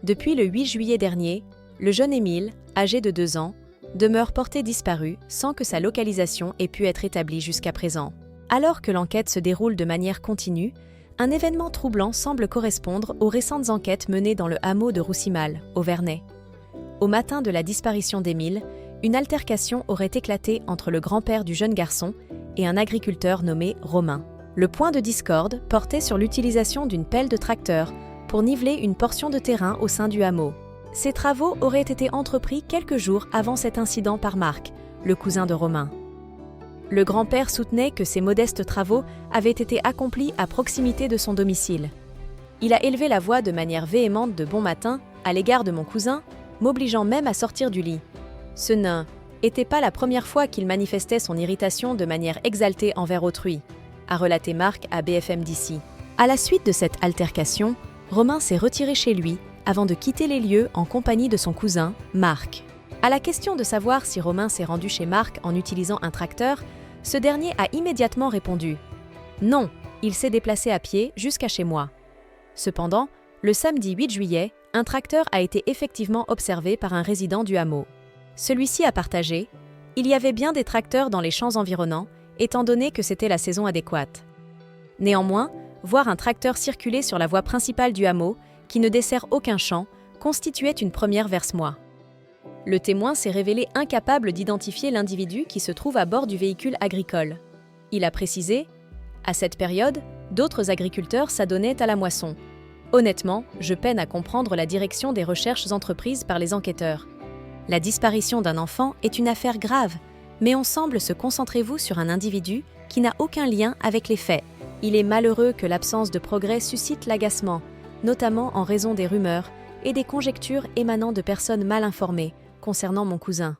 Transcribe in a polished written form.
Depuis le 8 juillet dernier, le jeune Émile, âgé de 2 ans, demeure porté disparu sans que sa localisation ait pu être établie jusqu'à présent. Alors que l'enquête se déroule de manière continue, un événement troublant semble correspondre aux récentes enquêtes menées dans le hameau de Roussimal, au Vernet. Au matin de la disparition d'Émile, une altercation aurait éclaté entre le grand-père du jeune garçon et un agriculteur nommé Romain. Le point de discorde portait sur l'utilisation d'une pelle de tracteur pour niveler une portion de terrain au sein du hameau. Ces travaux auraient été entrepris quelques jours avant cet incident par Marc, le cousin de Romain. Le grand-père soutenait que ces modestes travaux avaient été accomplis à proximité de son domicile. Il a élevé la voix de manière véhémente de bon matin à l'égard de mon cousin, m'obligeant même à sortir du lit. Ce nain n'était pas la première fois qu'il manifestait son irritation de manière exaltée envers autrui, a relaté Marc à BFM d'ici. À la suite de cette altercation, Romain s'est retiré chez lui avant de quitter les lieux en compagnie de son cousin, Marc. À la question de savoir si Romain s'est rendu chez Marc en utilisant un tracteur, ce dernier a immédiatement répondu « Non, il s'est déplacé à pied jusqu'à chez moi ». Cependant, le samedi 8 juillet, un tracteur a été effectivement observé par un résident du hameau. Celui-ci a partagé « Il y avait bien des tracteurs dans les champs environnants, étant donné que c'était la saison adéquate. » Néanmoins, voir un tracteur circuler sur la voie principale du hameau, qui ne dessert aucun champ, constituait une première verse-moi. Le témoin s'est révélé incapable d'identifier l'individu qui se trouve à bord du véhicule agricole. Il a précisé « À cette période, d'autres agriculteurs s'adonnaient à la moisson. Honnêtement, je peine à comprendre la direction des recherches entreprises par les enquêteurs. La disparition d'un enfant est une affaire grave, mais on semble se concentrer sur un individu qui n'a aucun lien avec les faits. Il est malheureux que l'absence de progrès suscite l'agacement, notamment en raison des rumeurs et des conjectures émanant de personnes mal informées concernant mon cousin.